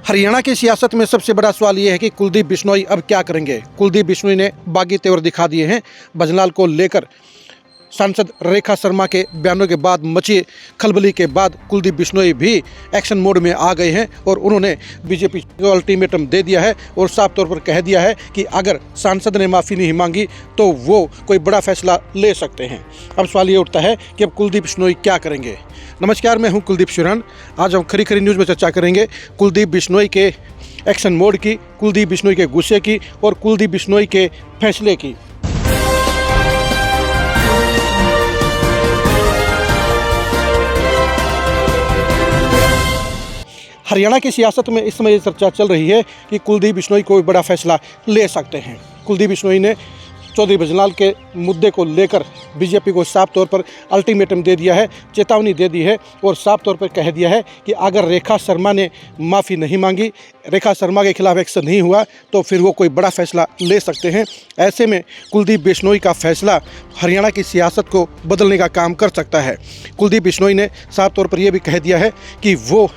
हरियाणा की सियासत में सबसे बड़ा सवाल ये है कि कुलदीप बिश्नोई अब क्या करेंगे। कुलदीप बिश्नोई ने बागी तेवर दिखा दिए हैं। भजनलाल को लेकर सांसद रेखा शर्मा के बयानों के बाद मची खलबली के बाद कुलदीप बिश्नोई भी एक्शन मोड में आ गए हैं और उन्होंने बीजेपी को अल्टीमेटम दे दिया है और साफ तौर पर कह दिया है कि अगर सांसद ने माफ़ी नहीं मांगी तो वो कोई बड़ा फैसला ले सकते हैं। अब सवाल ये उठता है कि अब कुलदीप बिश्नोई क्या करेंगे। नमस्कार, मैं हूं कुलदीप शिवरान। आज हम खरी खरी न्यूज़ में चर्चा करेंगे कुलदीप बिश्नोई के एक्शन मोड की, कुलदीप बिश्नोई के गुस्से की और कुलदीप बिश्नोई के फैसले की। हरियाणा की सियासत में इस समय ये चर्चा चल रही है कि कुलदीप बिश्नोई कोई बड़ा फैसला ले सकते हैं। कुलदीप बिश्नोई ने चौधरी भजनलाल के मुद्दे को लेकर बीजेपी को साफ तौर पर अल्टीमेटम दे दिया है, चेतावनी दे दी है और साफ तौर पर कह दिया है कि अगर रेखा शर्मा ने माफ़ी नहीं मांगी, रेखा शर्मा के खिलाफ एक्शन नहीं हुआ तो फिर वो कोई बड़ा फैसला ले सकते हैं। ऐसे में कुलदीप बिश्नोई का फैसला हरियाणा की सियासत को बदलने का काम कर सकता है। कुलदीप बिश्नोई ने साफ तौर पर यह भी कह दिया है कि वो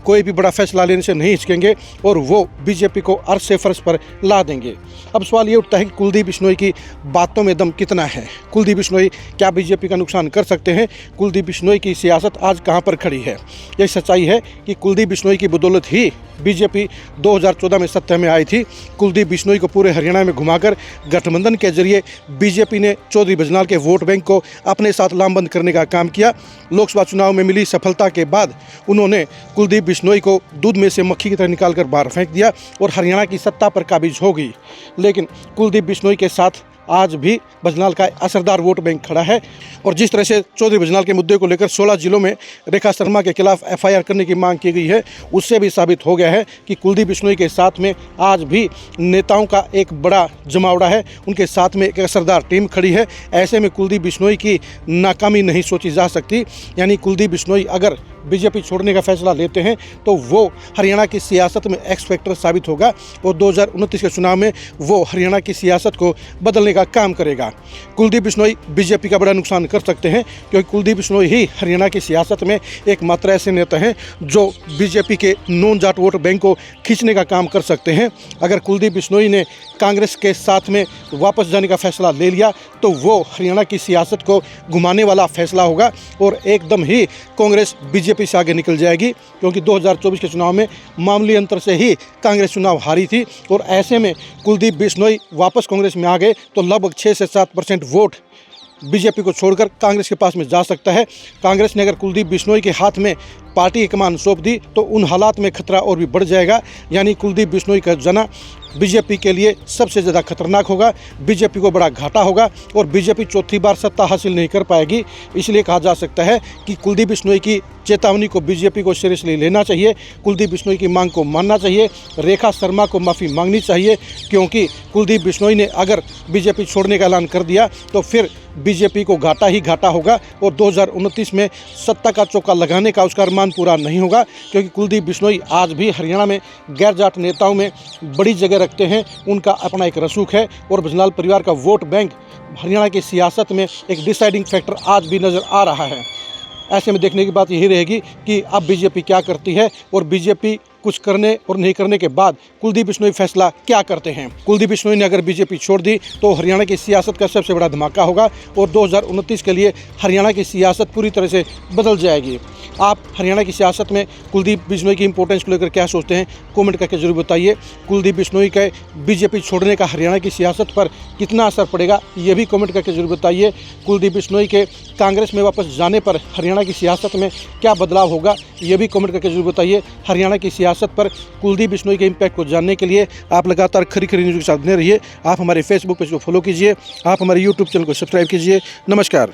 कोई भी बड़ा फैसला लेने से नहीं हिचकेंगे और वो बीजेपी को अर्श से फर्श पर ला देंगे। अब सवाल ये उठता है कि कुलदीप बिश्नोई की बातों में दम कितना है। कुलदीप बिश्नोई क्या बीजेपी का नुकसान कर सकते हैं। कुलदीप बिश्नोई की सियासत आज कहां पर खड़ी है। यह सच्चाई है कि कुलदीप बिश्नोई की बदौलत ही बीजेपी 2014 में सत्ता में आई थी। कुलदीप बिश्नोई को पूरे हरियाणा में घुमाकर गठबंधन के जरिए बीजेपी ने चौधरी भजनलाल के वोट बैंक को अपने साथ लामबंद करने का काम किया। लोकसभा चुनाव में मिली सफलता के बाद उन्होंने कुलदीप बिश्नोई को दूध में से मक्खी की तरह निकालकर बाहर फेंक दिया और हरियाणा की सत्ता पर काबिज हो गई। लेकिन कुलदीप बिश्नोई के साथ आज भी भजनलाल का असरदार वोट बैंक खड़ा है और जिस तरह से चौधरी भजनलाल के मुद्दे को लेकर 16 जिलों में रेखा शर्मा के खिलाफ एफआईआर करने की मांग की गई है, उससे भी साबित हो गया है कि कुलदीप बिश्नोई के साथ में आज भी नेताओं का एक बड़ा जमावड़ा है, उनके साथ में एक असरदार टीम खड़ी है। ऐसे में कुलदीप बिश्नोई की नाकामी नहीं सोची जा सकती। यानी कुलदीप बिश्नोई अगर बीजेपी छोड़ने का फैसला लेते हैं तो वो हरियाणा की सियासत में एक्स फैक्टर साबित होगा और 2029 के चुनाव में वो हरियाणा की सियासत को बदलने का काम करेगा। कुलदीप बिश्नोई बीजेपी का बड़ा नुकसान कर सकते हैं क्योंकि कुलदीप बिश्नोई ही हरियाणा की सियासत में एकमात्र ऐसे नेता हैं जो बीजेपी के नॉन जाट वोट बैंक को खींचने का काम कर सकते हैं। अगर कुलदीप बिश्नोई ने कांग्रेस के साथ में वापस जाने का फैसला ले लिया तो वो हरियाणा की सियासत को घुमाने वाला फैसला होगा और एकदम ही कांग्रेस बीजेपी से आगे निकल जाएगी क्योंकि 2024 के चुनाव में मामूली अंतर से ही कांग्रेस चुनाव हारी थी और ऐसे में कुलदीप बिश्नोई वापस कांग्रेस में आ गए तो लगभग 6 से 7% वोट बीजेपी को छोड़कर कांग्रेस के पास में जा सकता है। कांग्रेस ने अगर कुलदीप बिश्नोई के हाथ में पार्टी की कमान सौंप दी तो उन हालात में खतरा और भी बढ़ जाएगा। यानी कुलदीप बिश्नोई का जाना बीजेपी के लिए सबसे ज़्यादा खतरनाक होगा, बीजेपी को बड़ा घाटा होगा और बीजेपी चौथी बार सत्ता हासिल नहीं कर पाएगी। इसलिए कहा जा सकता है कि कुलदीप बिश्नोई की चेतावनी को बीजेपी को सीरियसली लेना चाहिए, कुलदीप बिश्नोई की मांग को मानना चाहिए, रेखा शर्मा को माफ़ी मांगनी चाहिए क्योंकि कुलदीप बिश्नोई ने अगर बीजेपी छोड़ने का ऐलान कर दिया तो फिर बीजेपी को घाटा ही घाटा होगा और 2029 में सत्ता का चौका लगाने का उसका अरमान पूरा नहीं होगा क्योंकि कुलदीप बिश्नोई आज भी हरियाणा में गैर जाट नेताओं में बड़ी जगह रखते हैं। उनका अपना एक रसूख है और भजनलाल परिवार का वोट बैंक हरियाणा की सियासत में एक डिसाइडिंग फैक्टर आज भी नज़र आ रहा है। ऐसे में देखने की बात यही रहेगी कि अब बीजेपी क्या करती है और बीजेपी कुछ करने और नहीं करने के बाद कुलदीप बिश्नोई फैसला क्या करते हैं। कुलदीप बिश्नोई ने अगर बीजेपी छोड़ दी तो हरियाणा की सियासत का सबसे बड़ा धमाका होगा और 2029 के लिए हरियाणा की सियासत पूरी तरह से बदल जाएगी। आप हरियाणा की सियासत में कुलदीप बिश्नोई की इंपॉर्टेंस को लेकर क्या सोचते हैं, कमेंट करके जरूर बताइए। कुलदीप बिश्नोई के बीजेपी छोड़ने का हरियाणा की सियासत पर कितना असर पड़ेगा ये भी कमेंट करके जरूर बताइए। कुलदीप बिश्नोई के कांग्रेस में वापस जाने पर हरियाणा की सियासत में क्या बदलाव होगा ये भी कमेंट करके जरूर बताइए। हरियाणा की सियासत पर कुलदीप बिश्नोई के इम्पैक्ट को जानने के लिए आप लगातार खरी खरी न्यूज़ के साथ बने रहिए। आप हमारे फेसबुक पेज को फॉलो कीजिए, आप हमारे यूट्यूब चैनल को सब्सक्राइब कीजिए। नमस्कार।